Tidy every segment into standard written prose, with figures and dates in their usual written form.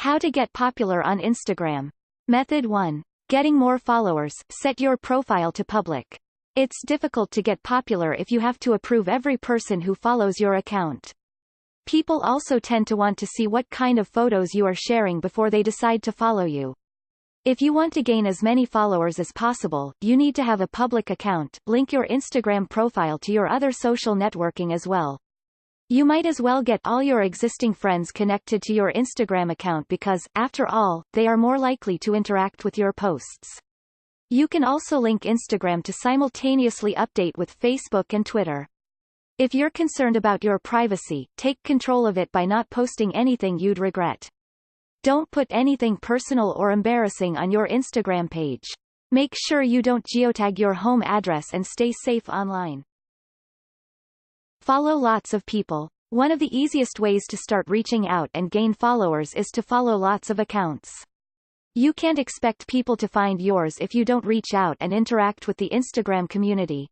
How to get popular on Instagram. Method 1. Getting more followers. Set your profile to public. It's difficult to get popular if you have to approve every person who follows your account. People also tend to want to see what kind of photos you are sharing before they decide to follow you. If you want to gain as many followers as possible, you need to have a public account. Link your Instagram profile to your other social networking as well. You might as well get all your existing friends connected to your Instagram account because, after all, they are more likely to interact with your posts. You can also link Instagram to simultaneously update with Facebook and Twitter. If you're concerned about your privacy, take control of it by not posting anything you'd regret. Don't put anything personal or embarrassing on your Instagram page. Make sure you don't geotag your home address and stay safe online. Follow lots of people. One of the easiest ways to start reaching out and gain followers is to follow lots of accounts. You can't expect people to find yours if you don't reach out and interact with the Instagram community.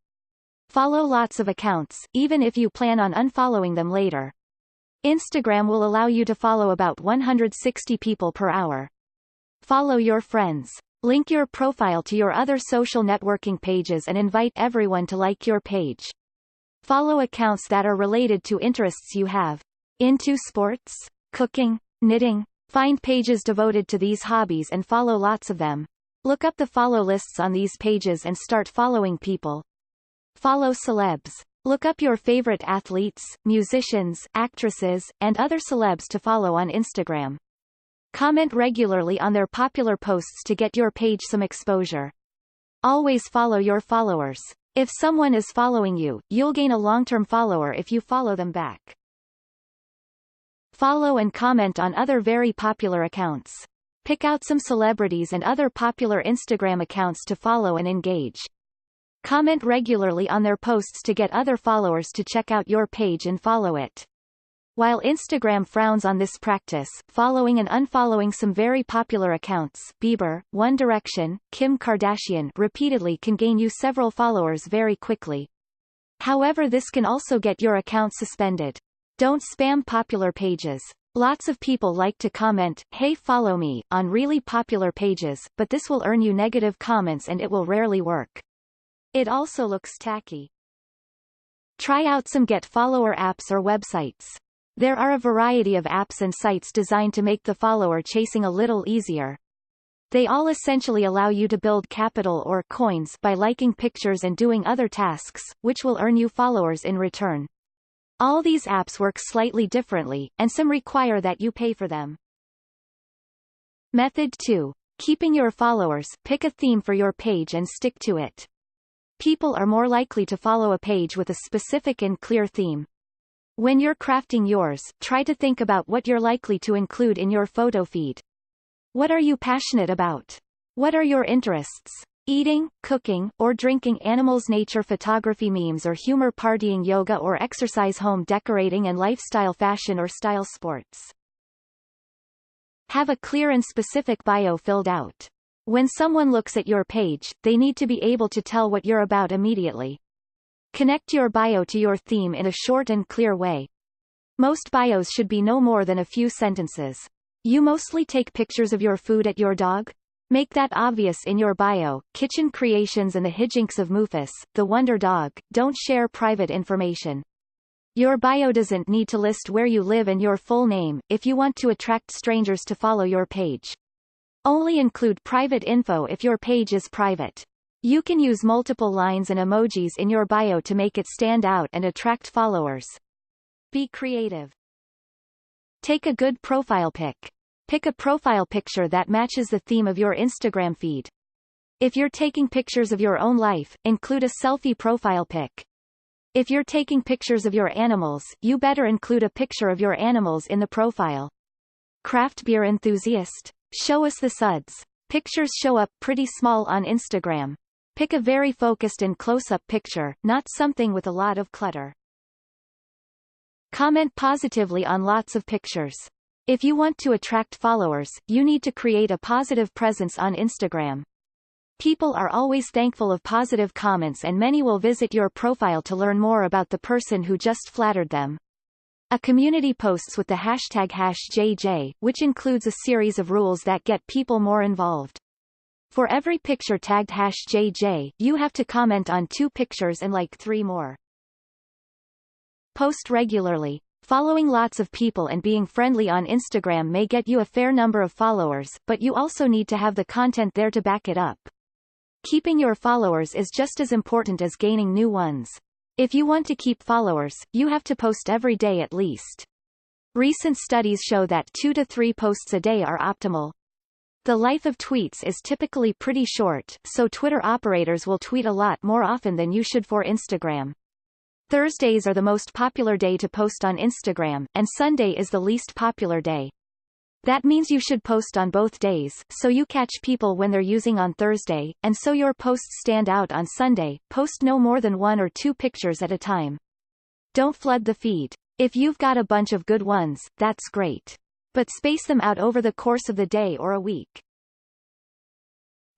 Follow lots of accounts, even if you plan on unfollowing them later. Instagram will allow you to follow about 160 people per hour. Follow your friends. Link your profile to your other social networking pages and invite everyone to like your page. Follow accounts that are related to interests you have. Into sports, cooking, knitting? Find pages devoted to these hobbies and follow lots of them. Look up the follow lists on these pages and start following people. Follow celebs. Look up your favorite athletes, musicians, actresses, and other celebs to follow on Instagram. Comment regularly on their popular posts to get your page some exposure. Always follow your followers. If someone is following you, you'll gain a long-term follower if you follow them back. Follow and comment on other very popular accounts. Pick out some celebrities and other popular Instagram accounts to follow and engage. Comment regularly on their posts to get other followers to check out your page and follow it. While Instagram frowns on this practice, following and unfollowing some very popular accounts, Bieber, One Direction, Kim Kardashian, repeatedly can gain you several followers very quickly. However, this can also get your account suspended. Don't spam popular pages. Lots of people like to comment, "Hey, follow me," on really popular pages, but this will earn you negative comments and it will rarely work. It also looks tacky. Try out some get follower apps or websites. There are a variety of apps and sites designed to make the follower chasing a little easier. They all essentially allow you to build capital or coins by liking pictures and doing other tasks, which will earn you followers in return. All these apps work slightly differently, and some require that you pay for them. Method 2. Keeping your followers. Pick a theme for your page and stick to it. People are more likely to follow a page with a specific and clear theme. When you're crafting yours, try to think about what you're likely to include in your photo feed. What are you passionate about? What are your interests? Eating, cooking, or drinking, animals, nature, photography, memes or humor, partying, yoga or exercise, home decorating and lifestyle, fashion or style, sports. Have a clear and specific bio filled out. When someone looks at your page, they need to be able to tell what you're about immediately. Connect your bio to your theme in a short and clear way. Most bios should be no more than a few sentences. You mostly take pictures of your food at your dog? Make that obvious in your bio. Kitchen creations and the hijinks of Mufus, the wonder dog. Don't share private information. Your bio doesn't need to list where you live and your full name, if you want to attract strangers to follow your page. Only include private info if your page is private. You can use multiple lines and emojis in your bio to make it stand out and attract followers. Be creative. Take a good profile pic. Pick a profile picture that matches the theme of your Instagram feed. If you're taking pictures of your own life, include a selfie profile pic. If you're taking pictures of your animals, you better include a picture of your animals in the profile. Craft beer enthusiast? Show us the suds. Pictures show up pretty small on Instagram. Pick a very focused and close-up picture, not something with a lot of clutter. Comment positively on lots of pictures. If you want to attract followers, you need to create a positive presence on Instagram. People are always thankful of positive comments and many will visit your profile to learn more about the person who just flattered them. A community posts with the hashtag #JJ, which includes a series of rules that get people more involved. For every picture tagged #JJ, you have to comment on 2 pictures and like 3 more. Post regularly. Following lots of people and being friendly on Instagram may get you a fair number of followers, but you also need to have the content there to back it up. Keeping your followers is just as important as gaining new ones. If you want to keep followers, you have to post every day at least. Recent studies show that 2 to 3 posts a day are optimal. The life of tweets is typically pretty short, so Twitter operators will tweet a lot more often than you should for Instagram. Thursdays are the most popular day to post on Instagram, and Sunday is the least popular day. That means you should post on both days, so you catch people when they're using on Thursday, and so your posts stand out on Sunday. Post no more than 1 or 2 pictures at a time. Don't flood the feed. If you've got a bunch of good ones, that's great. But space them out over the course of the day or a week.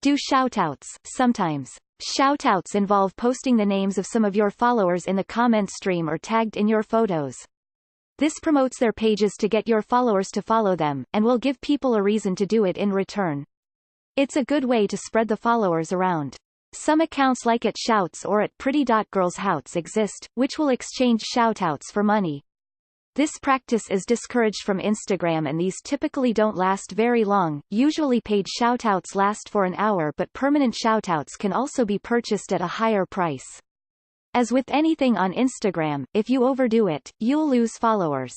Do shoutouts. Sometimes, shoutouts involve posting the names of some of your followers in the comment stream or tagged in your photos. This promotes their pages to get your followers to follow them, and will give people a reason to do it in return. It's a good way to spread the followers around. Some accounts like @Shouts or @Pretty.GirlsHouts exist, which will exchange shoutouts for money. This practice is discouraged from Instagram and these typically don't last very long. Usually paid shoutouts last for an hour, but permanent shoutouts can also be purchased at a higher price. As with anything on Instagram, if you overdo it, you'll lose followers.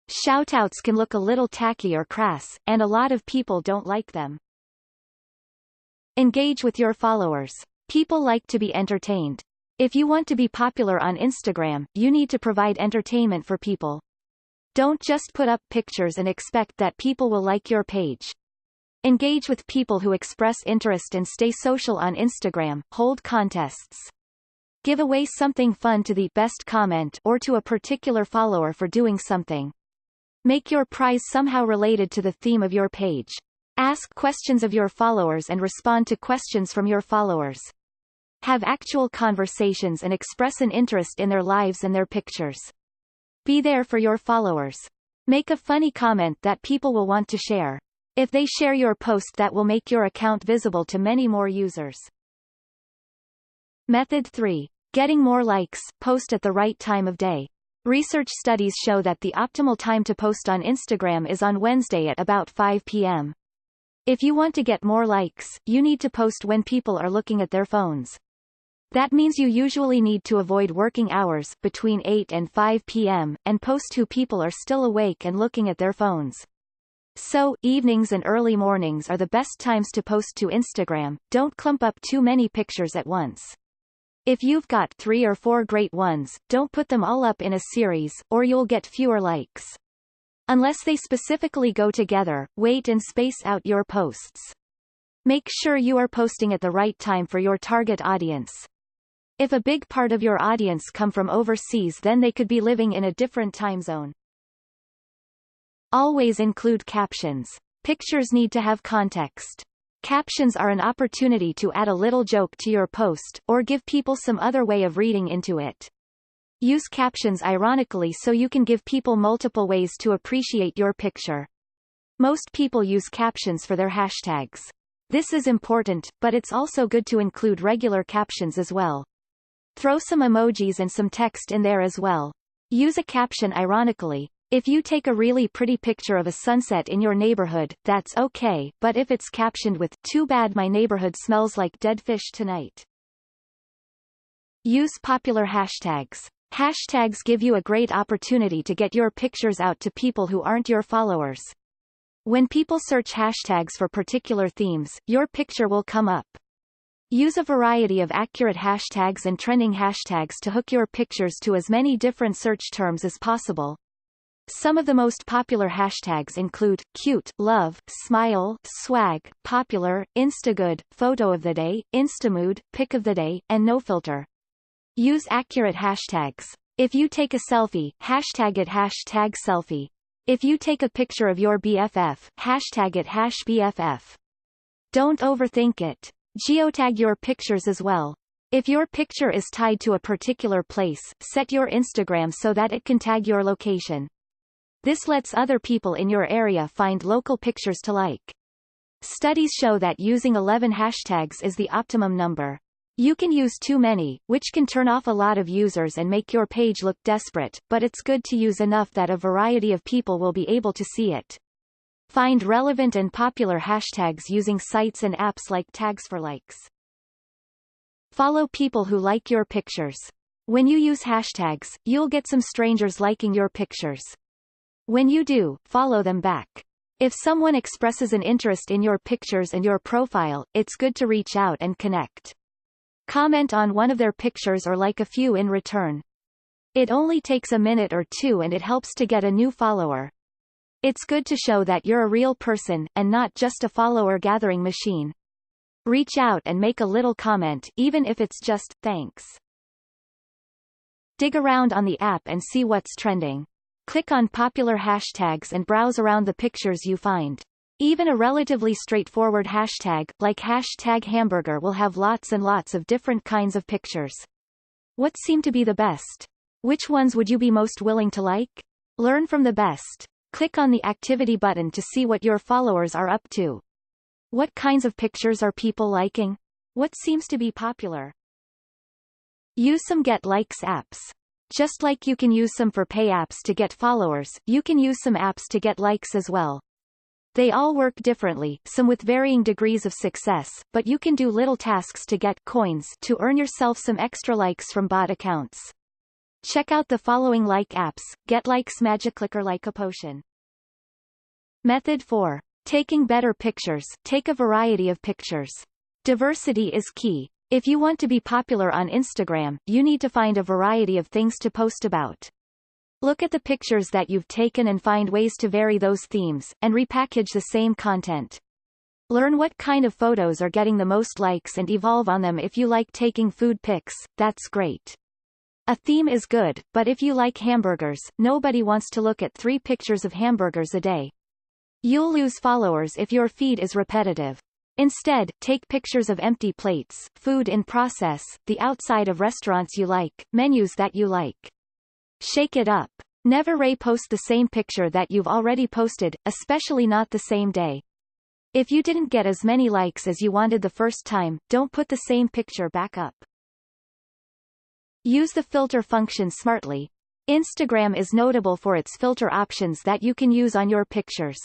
Shoutouts can look a little tacky or crass, and a lot of people don't like them. Engage with your followers. People like to be entertained. If you want to be popular on Instagram, you need to provide entertainment for people. Don't just put up pictures and expect that people will like your page. Engage with people who express interest and stay social on Instagram. Hold contests. Give away something fun to the best comment or to a particular follower for doing something. Make your prize somehow related to the theme of your page. Ask questions of your followers and respond to questions from your followers. Have actual conversations and express an interest in their lives and their pictures. Be there for your followers. Make a funny comment that people will want to share. If they share your post, that will make your account visible to many more users. Method 3. Getting more likes. Post at the right time of day. Research studies show that the optimal time to post on Instagram is on Wednesday at about 5 p.m. If you want to get more likes, you need to post when people are looking at their phones. That means you usually need to avoid working hours, between 8 and 5 p.m., and post who people are still awake and looking at their phones. So, evenings and early mornings are the best times to post to Instagram. Don't clump up too many pictures at once. If you've got 3 or 4 great ones, don't put them all up in a series, or you'll get fewer likes. Unless they specifically go together, wait and space out your posts. Make sure you are posting at the right time for your target audience. If a big part of your audience come from overseas, then they could be living in a different time zone. Always include captions. Pictures need to have context. Captions are an opportunity to add a little joke to your post, or give people some other way of reading into it. Use captions ironically so you can give people multiple ways to appreciate your picture. Most people use captions for their hashtags. This is important, but it's also good to include regular captions as well. Throw some emojis and some text in there as well. Use a caption ironically. If you take a really pretty picture of a sunset in your neighborhood, that's okay, but if it's captioned with, "Too bad my neighborhood smells like dead fish tonight." Use popular hashtags. Hashtags give you a great opportunity to get your pictures out to people who aren't your followers. When people search hashtags for particular themes, your picture will come up. Use a variety of accurate hashtags and trending hashtags to hook your pictures to as many different search terms as possible. Some of the most popular hashtags include cute, love, smile, swag, popular, Instagood, photo of the day, Instamood, pic of the day, and no filter. Use accurate hashtags. If you take a selfie, hashtag it #selfie. If you take a picture of your BFF, hashtag it #BFF. Don't overthink it. Geotag your pictures as well. If your picture is tied to a particular place, set your Instagram so that it can tag your location. This lets other people in your area find local pictures to like. Studies show that using 11 hashtags is the optimum number. You can use too many, which can turn off a lot of users and make your page look desperate, but it's good to use enough that a variety of people will be able to see it. Find relevant and popular hashtags using sites and apps like Tags for Likes. Follow people who like your pictures. When you use hashtags, you'll get some strangers liking your pictures. When you do, follow them back. If someone expresses an interest in your pictures and your profile, it's good to reach out and connect. Comment on one of their pictures or like a few in return. It only takes a minute or two and it helps to get a new follower. It's good to show that you're a real person, and not just a follower-gathering machine. Reach out and make a little comment, even if it's just, thanks. Dig around on the app and see what's trending. Click on popular hashtags and browse around the pictures you find. Even a relatively straightforward hashtag, like #hamburger, will have lots and lots of different kinds of pictures. What seem to be the best? Which ones would you be most willing to like? Learn from the best. Click on the activity button to see what your followers are up to. What kinds of pictures are people liking? What seems to be popular? Use some Get Likes apps. Just like you can use some for pay apps to get followers, you can use some apps to get likes as well. They all work differently, some with varying degrees of success, but you can do little tasks to get coins to earn yourself some extra likes from bot accounts. Check out the following like apps: Get Likes, Magic Clicker, Like a Potion. Method 4. Taking better pictures. Take a variety of pictures. Diversity is key. If you want to be popular on Instagram, you need to find a variety of things to post about. Look at the pictures that you've taken and find ways to vary those themes, and repackage the same content. Learn what kind of photos are getting the most likes and evolve on them. If you like taking food pics, that's great. A theme is good, but if you like hamburgers, nobody wants to look at 3 pictures of hamburgers a day. You'll lose followers if your feed is repetitive. Instead, take pictures of empty plates, food in process, the outside of restaurants you like, menus that you like. Shake it up. Never repost the same picture that you've already posted, especially not the same day. If you didn't get as many likes as you wanted the first time, don't put the same picture back up. Use the filter function smartly. Instagram is notable for its filter options that you can use on your pictures.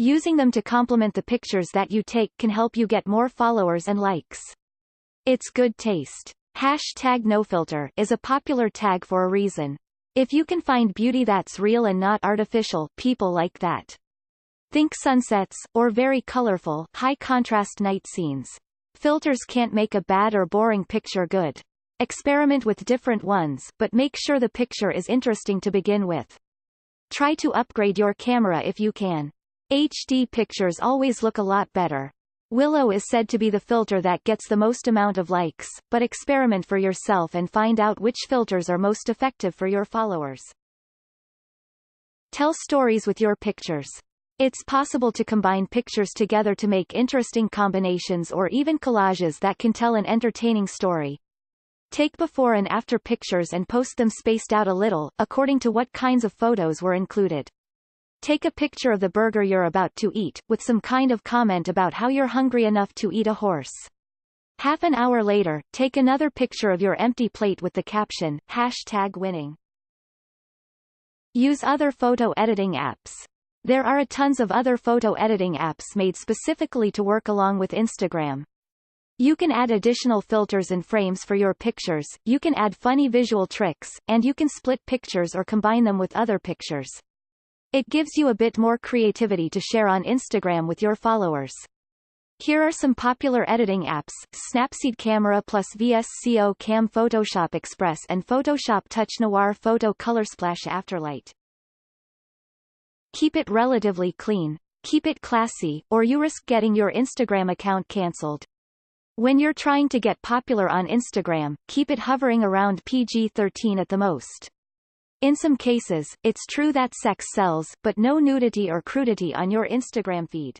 Using them to complement the pictures that you take can help you get more followers and likes. It's good taste. #NoFilter is a popular tag for a reason. If you can find beauty that's real and not artificial, people like that. Think sunsets, or very colorful, high-contrast night scenes. Filters can't make a bad or boring picture good. Experiment with different ones, but make sure the picture is interesting to begin with. Try to upgrade your camera if you can. HD pictures always look a lot better. Willow is said to be the filter that gets the most amount of likes, but experiment for yourself and find out which filters are most effective for your followers. Tell stories with your pictures. It's possible to combine pictures together to make interesting combinations or even collages that can tell an entertaining story. Take before and after pictures and post them spaced out a little, according to what kinds of photos were included. Take a picture of the burger you're about to eat, with some kind of comment about how you're hungry enough to eat a horse. Half an hour later, take another picture of your empty plate with the caption, #winning. Use other photo editing apps. There are tons of other photo editing apps made specifically to work along with Instagram. You can add additional filters and frames for your pictures, you can add funny visual tricks, and you can split pictures or combine them with other pictures. It gives you a bit more creativity to share on Instagram with your followers. Here are some popular editing apps: Snapseed Camera Plus, VSCO Cam, Photoshop Express, and Photoshop Touch Noir, Photo Color Splash, Afterlight. Keep it relatively clean. Keep it classy, or you risk getting your Instagram account cancelled. When you're trying to get popular on Instagram, keep it hovering around PG-13 at the most. In some cases, it's true that sex sells, but no nudity or crudity on your Instagram feed.